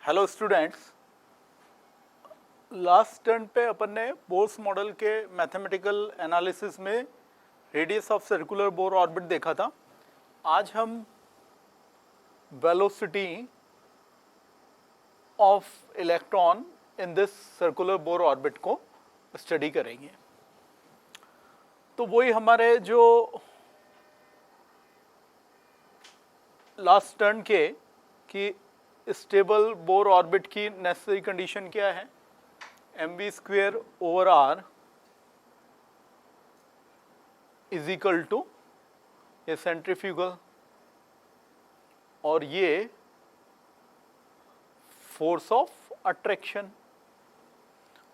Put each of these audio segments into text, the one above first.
Hello students, last turn पे अपन ने बोर्स मॉडल के मैथमेटिकल एनालिसिस में radius of circular Bohr orbit देखा था। आज हम velocity of electron in this circular Bohr orbit को स्टडी करेंगे। तो वही हमारे जो लास्ट टर्न के कि स्टेबल बोर ऑर्बिट की नेसेसरी कंडीशन क्या है, mv square over r is equal to ये सेंट्रीफ्यूगल और ये फोर्स ऑफ अट्रैक्शन।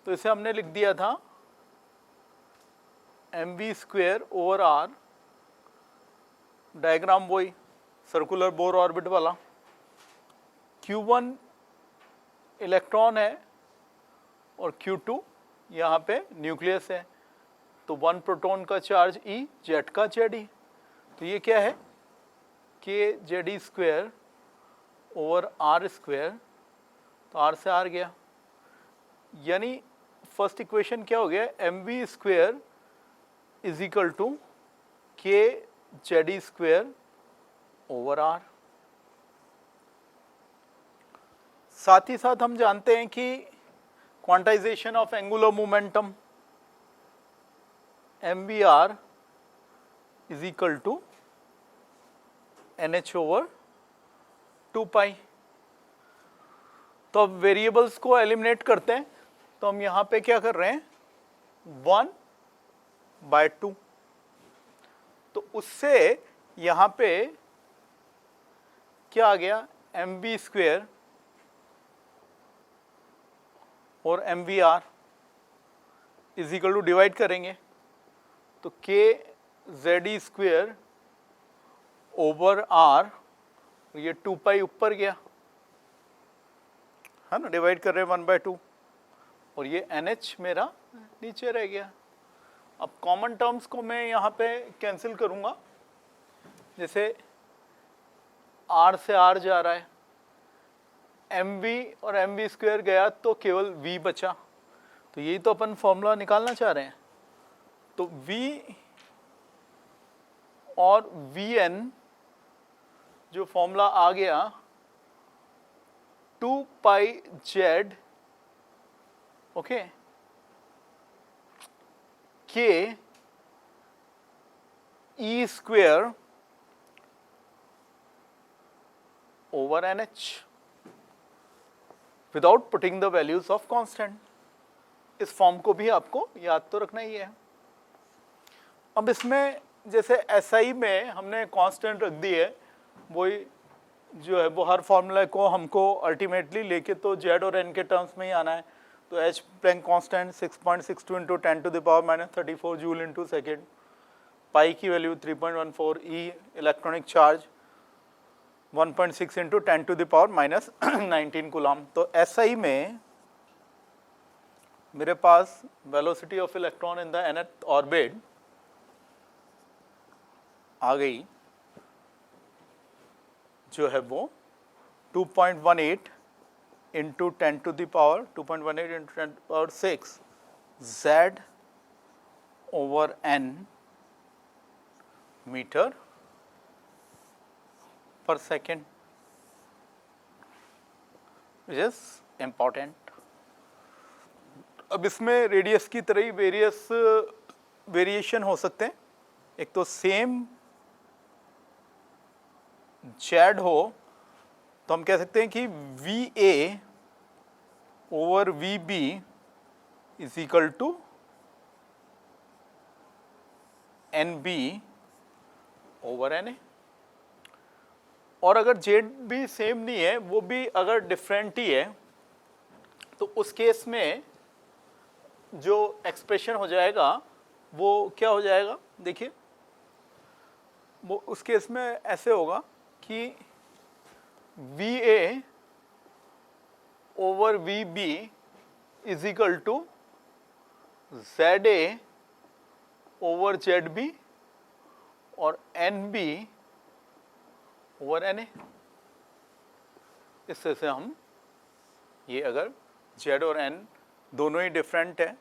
तो इसे हमने लिख दिया था mv square over r, diagram वही सर्कुलर बोर ऑर्बिट वाला। Q1 इलेक्ट्रॉन है और Q2 यहाँ पे न्यूक्लियस है। तो 1 प्रोटॉन का चार्ज E, जेड का जेड ई। तो ये क्या है कि जेड ई स्क्वेयर ओवर आर स्क्वेयर, तो आर से आर गया, यानी फर्स्ट इक्वेशन क्या हो गया, mv square is equal to K Z E square over R. साथ ही साथ हम जानते हैं कि quantization of angular momentum mvr is equal to nh over 2 pi. तो अब वेरिएबल्स को एलिमिनेट करते हैं, तो हम यहाँ पे क्या कर रहे हैं 1/2। तो उससे यहाँ पे क्या आ गया, mv स्क्वेयर और mvr is equal to divide करेंगे तो के जेड ई स्क्वेयर ओवर आर, ये 2 पाई ऊपर गया है ना, डिवाइड कर रहे हैं 1/2, और ये NH मेरा नीचे रह गया। अब कॉमन टर्म्स को मैं यहाँ पे कैंसिल करूँगा, जैसे R से R जा रहा है, mv और mv स्क्वेयर गया तो केवल v बचा। तो यही तो अपन फॉर्मूला निकालना चाह रहे हैं। तो v और vn जो फॉर्मूला आ गया 2 पाई Z okay K E square over NH without putting the values of constant. इस फॉर्म को भी आपको याद तो रखना ही है। अब इसमें जैसे SI में हमने कांस्टेंट रख दी है, वही जो है वो हर फॉर्मूला को हमको अल्टीमेटली लेके तो Z और N के टर्म्स में ही आना है। तो H Planck constant 6.62 into 10 to the power -34 joule into second, pi की वैल्यू 3.14, E electronic charge 1.6 into 10 to the power -19 coulomb. तो SI में मेरे पास velocity of electron in the nth orbit आ गई, जो है वो 2.18 into 10 to the power 2.18 into 10 to power 6 Z over N metre पर सेकेंड, विच इज इम्पॉर्टेंट। अब इसमें रेडियस की तरह ही वेरिएशन हो सकते हैं। एक तो सेम जेड हो तो हम कह सकते हैं कि VA over VB is equal to NB over NA। और अगर जेड भी सेम नहीं है, वो भी अगर डिफरेंट ही है, तो उस केस में जो एक्सप्रेशन हो जाएगा वो क्या हो जाएगा, देखिए वो उस केस में ऐसे होगा कि VA over VB is equal to ZA over ZB और NB ओवर NA। इससे हम ये अगर z और n दोनों ही डिफरेंट है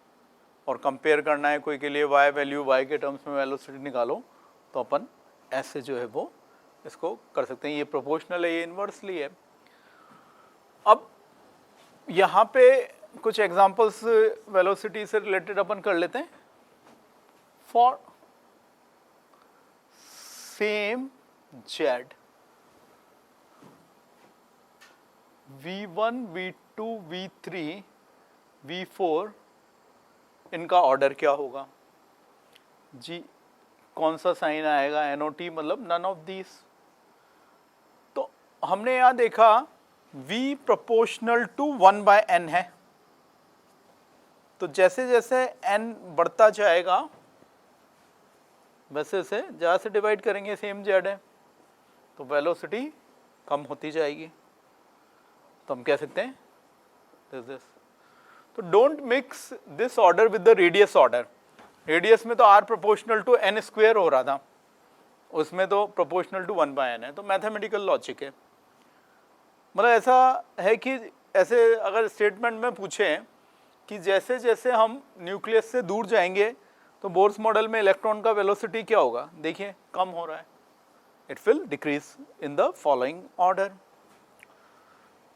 और कंपेयर करना है कोई के लिए y वैल्यू y के टर्म्स में वेलोसिटी निकालो, तो अपन ऐसे जो है वो इसको कर सकते हैं। ये प्रोपोर्शनल है, ये इन्वर्सली है। अब यहाँ पे कुछ एग्जांपल्स वेलोसिटी से रिलेटेड अपन कर लेते हैं। For same z v1 v2 v3 v4 इनका ऑर्डर क्या होगा जी? कौन सा साइन आएगा? NOT मतलब नन ऑफ दीज। तो हमने यहां देखा v प्रोपोर्शनल टू 1/n है, तो जैसे जैसे n बढ़ता जाएगा वैसे से जहाँ से डिवाइड करेंगे सेम z है, तो वेलोसिटी कम होती जाएगी। तो हम कह सकते हैं दिस। तो don't mix this order with the radius order. Radius में तो r proportional to n square हो रहा था, उसमें तो प्रोपोर्शनल टू 1/n है। तो मैथमेटिकल लॉजिक है, मतलब ऐसा है कि ऐसे अगर स्टेटमेंट में पूछें कि जैसे जैसे हम न्यूक्लियस से दूर जाएंगे तो बोर्स मॉडल में इलेक्ट्रॉन का वेलोसिटी क्या होगा? देखिए कम हो रहा है, it will decrease in the following order.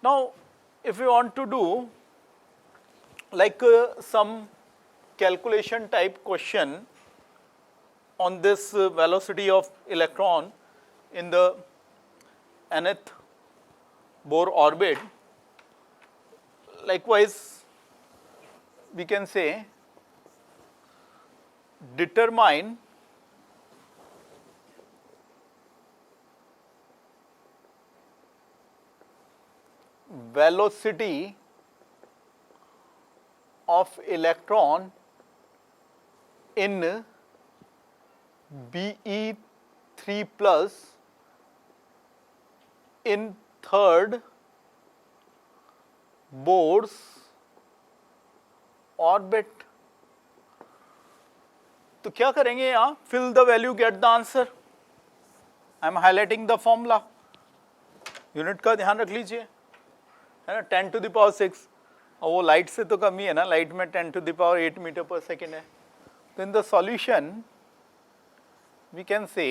Now if you want to do like some calculation type question on this velocity of electron in the nth Bohr orbit, likewise we can say determine velocity of electron in Be3 plus in third Bohr's orbit। तो क्या करेंगे यहाँ? fill the value, get the answer। I am highlighting the formula। Unit का ध्यान रख लीजिए, है ना, 10 to the power 6, और वो लाइट से तो कम ही है ना, लाइट में 10 to the power 8 मीटर पर सेकेंड है। तो in the solution we can say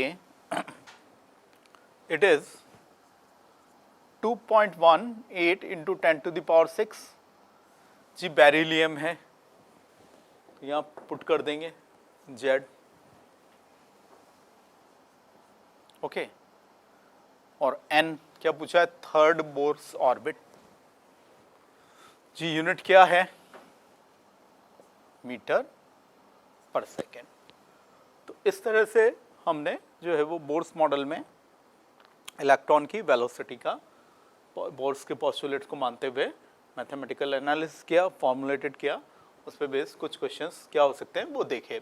it is 2.18 into 10 to the power 6 Z beryllium है, तो यहाँ पुट कर देंगे Z, ओके। और N क्या पूछा है? थर्ड बोर्स ऑर्बिट जी, यूनिट क्या है? मीटर पर सेकेंड। तो इस तरह से हमने जो है वो बोर्स मॉडल में इलेक्ट्रॉन की वेलोसिटी का बोर्स के पोस्टुलेट्स को मानते हुए मैथमेटिकल एनालिसिस किया, फॉर्मुलेटेड किया, उस पर बेस कुछ क्वेश्चंस क्या हो सकते हैं वो देखे।